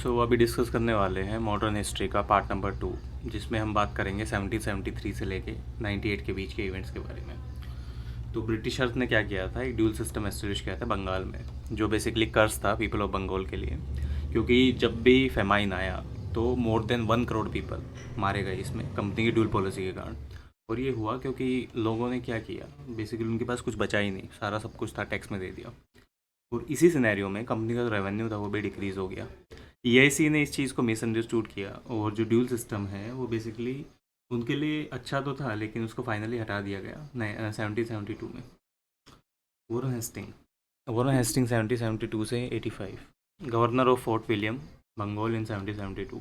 सो अभी डिस्कस करने वाले हैं मॉडर्न हिस्ट्री का पार्ट नंबर 2, जिसमें हम बात करेंगे 1773 से लेके 98 के बीच के इवेंट्स के बारे में। तो ब्रिटिशर्स ने क्या किया था, एक ड्यूल सिस्टम एस्टेब्लिश किया था बंगाल में, जो बेसिकली कर्ज था पीपल ऑफ बंगाल के लिए, क्योंकि जब भी फेमाइन आया तो मोर देन 1 करोड़ पीपल मारे गए इसमें कंपनी की ड्यूल पॉलिसी के कारण। और ये हुआ क्योंकि लोगों ने क्या किया, बेसिकली उनके पास कुछ बचा ही नहीं, सारा सब कुछ था टैक्स में दे दिया। और इसी सिनेरियो में कंपनी का जो रेवेन्यू था वो भी डिक्रीज़ हो गया। ईआईसी ने इस चीज़ को मिसअंडरस्टूड किया, और जो ड्यूल सिस्टम है वो बेसिकली उनके लिए अच्छा तो था, लेकिन उसको फाइनली हटा दिया गया 1772 में। वॉरेन हेस्टिंग 1772 से 85, governor of Fort William Bengal in 1772।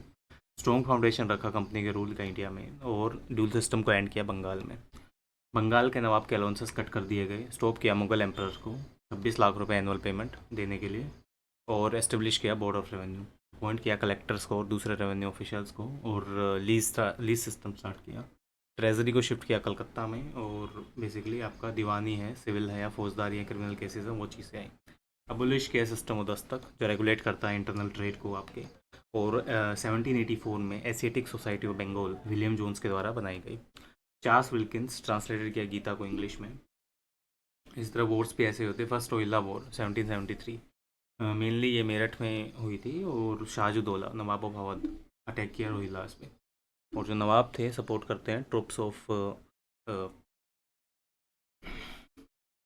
Strong foundation रखा कंपनी के रूल का इंडिया में, और ड्यूल सिस्टम को एंड किया बंगाल में। बंगाल के नवाब के अलाउंसेस कट कर दिए गए, स्टॉप किया मुगल एम्पर को 26 लाख रुपए एनुअल पेमेंट देने के लिए, और एस्टेब्लिश किया बोर्ड ऑफ रेवेन्यू, अपॉइंट किया कलेक्टर्स को और दूसरे रेवेन्यू ऑफिशियल्स को, और लीज सिस्टम स्टार्ट किया। ट्रेजरी को शिफ्ट किया कलकत्ता में, और बेसिकली आपका दीवानी है, सिविल है या फौजदारी है, क्रिमिनल केसेस हैं, वो चीज़ें आई। अबोलिश किया सिस्टम ऑफ दस्तक, जो रेगुलेट करता है इंटरनल ट्रेड को आपके। और 1784 में Asiatic Society of Bengal William Jones के द्वारा बनाई गई। चार्ल्स विल्किंस ट्रांसलेटेड किया गीता को इंग्लिश में। इस तरह वॉर्स भी ऐसे होते। फर्स्ट रोहिल्ला वॉर 1773, मेनली ये मेरठ में हुई थी, और शाहजदौला नवाब ऑफ अवध अटैक किया रोहिल्लास पे। और जो नवाब थे सपोर्ट करते हैं troops of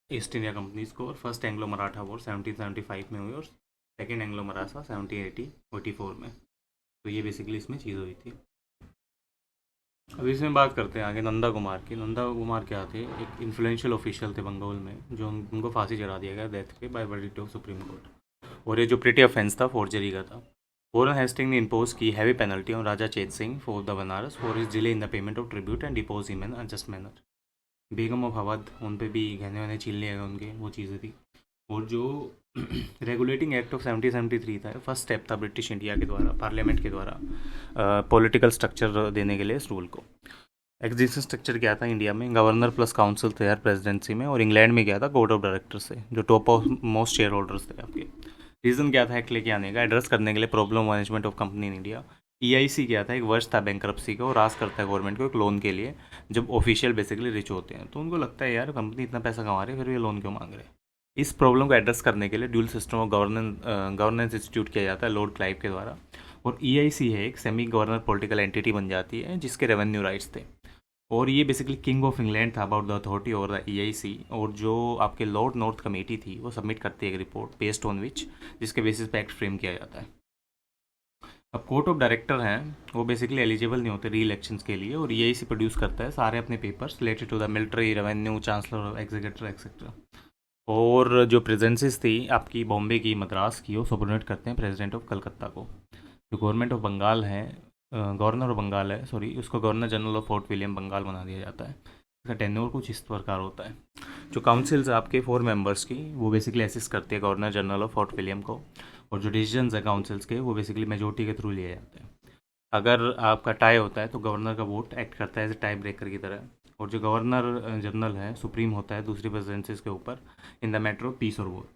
east India companies को। और फर्स्ट एंग्लो मराठा वॉर 1775 में हुई, और सेकेंड एंग्लो मराठा 1784 में। तो ये बेसिकली इसमें चीज़ हुई थी। अभी इसमें बात करते हैं आगे नंदा कुमार की। नंदा कुमार क्या थे, एक इन्फ्लुएंशियल ऑफिशियल थे बंगाल में, जो उनको फांसी चढ़ा दिया गया डेथ पे by verdict of Supreme Court. और ये जो प्रिटी ऑफेंस था फोर्जरी का था। वॉरेन हेस्टिंग ने इम्पोज की heavy penalty on Raja Chet Singh for the Banaras for his delay in the payment of tribute and depose him in unjust manner. Begum of Awadh, उन पे भी गहने वहने छीन लिए गए उनके, वो चीज़ें थी। और जो रेगुलेटिंग एक्ट ऑफ 1773 था, फर्स्ट स्टेप था ब्रिटिश इंडिया के द्वारा, पार्लियामेंट के द्वारा पॉलिटिकल स्ट्रक्चर देने के लिए इस रूल को। एग्जिस्टिंग स्ट्रक्चर क्या था इंडिया में, गवर्नर प्लस काउंसिल थे हर प्रेसिडेंसी में, और इंग्लैंड में क्या था बोर्ड ऑफ डायरेक्टर्स से, जो top of most share holders थे आपके। रीज़न क्या था एक्ट लेके आने का, एड्रेस करने के लिए problem management of company in India. EIC क्या था, एक वर्ष था बैंक्रप्सी का, और आस्क करता है गवर्नमेंट को एक लोन के लिए। जब ऑफिशियल बेसिकली रिच होते हैं तो उनको लगता है यार कंपनी इतना पैसा कमा रही है, फिर ये लोन क्यों मांग रहे हैं। इस प्रॉब्लम को एड्रेस करने के लिए dual system of governance institute किया जाता है लॉर्ड क्लाइव के द्वारा। और ईआईसी है एक सेमी गवर्नर पॉलिटिकल एंटिटी बन जाती है, जिसके रेवेन्यू राइट्स थे। और ये बेसिकली किंग ऑफ इंग्लैंड था about the authority over the EIC. और जो आपके लॉर्ड नॉर्थ कमेटी थी वो सबमिट करती है एक रिपोर्ट बेस्ड ऑन विच, जिसके बेसिस पे एक्ट फ्रेम किया जाता है। अब कोर्ट ऑफ डायरेक्टर हैं वो बेसिकली एलिजिबल नहीं होते री इलेक्शंस के लिए, और ईआईसी प्रोड्यूस करता है सारे अपने papers related to the military, revenue, chancellor, executive etcetera. और जो प्रेजेंसीज थी आपकी बॉम्बे की, मद्रास की, वो सबोर्डिनेट करते हैं प्रेसिडेंट ऑफ कलकत्ता को। जो गवर्नमेंट ऑफ बंगाल है, गवर्नर ऑफ बंगाल है सॉरी, उसको governor general of Fort William Bengal बना दिया जाता है। इसका टेन्योर कुछ इस प्रकार होता है। जो काउंसिल्स आपके 4 मेंबर्स की, वो बेसिकली असिस्ट करती है governor general of Fort William को। और जो डिसीजंस है काउंसिल्स के, वो बेसिकली मेजोरिटी के थ्रू लिए जाते हैं। अगर आपका टाई होता है तो गवर्नर का वोट एक्ट करता है एज ए टाई ब्रेकर की तरह। और जो गवर्नर जनरल है सुप्रीम होता है दूसरी प्रेसिडेंसीज के ऊपर in the matter of peace और वॉर।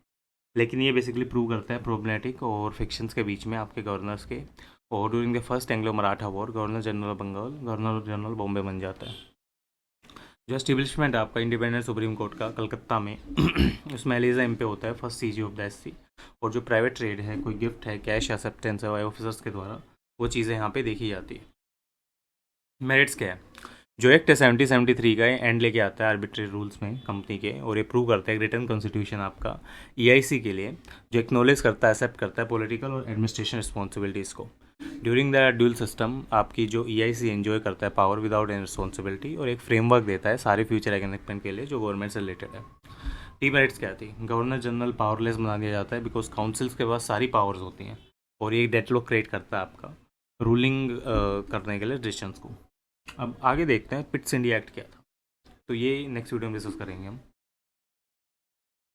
लेकिन ये बेसिकली प्रूव करता है प्रॉब्लमेटिक और फिक्शंस के बीच में आपके गवर्नर्स के। और during the first Anglo Maratha war governor general of Bengal governor general Bombay बन जाता है। जो एस्टेब्लिशमेंट आपका इंडिपेंडेंट सुप्रीम कोर्ट का कलकत्ता में उसमें एलिजा एम पे होता है, first CG of the SC. और जो प्राइवेट ट्रेड है, कोई गिफ्ट है, कैश एक्सेप्टेंस है वाई ऑफिसर्स के द्वारा, वो चीज़ें यहाँ पे देखी जाती है। मेरिट्स क्या है, जो एक्ट है 1773 का एंड लेके आता है आर्बिट्री रूल्स में कंपनी के, और ये प्रूव करता है रिटर्न कॉन्स्टिट्यूशन आपका ईआईसी के लिए, जो एक्नॉलेज करता है, एक्सेप्ट करता है पॉलिटिकल और एडमिनिस्ट्रेशन रिस्पॉन्सिबिलिटीज़ को। ड्यूरिंग द ड्यूल सिस्टम आपकी जो ईआईसी एंजॉय करता है पावर विदाउट एनी रिस्पॉन्सिबिलिटी, और एक फ्रेमवर्क देता है सारे फ्यूचर एग्रीमेंट के लिए जो गवर्नमेंट से रिलेटेड है। टी मेरिट्स क्या थी, गवर्नर जनरल पावरलेस बना दिया जाता है बिकॉज काउंसिल्स के पास सारी पावर्स होती हैं, और ये डेडलॉक क्रिएट करता है आपका रूलिंग करने के लिए डिसीजंस को। अब आगे देखते हैं पिट्स इंडिया एक्ट क्या था, तो ये नेक्स्ट वीडियो में डिस्कस करेंगे हम।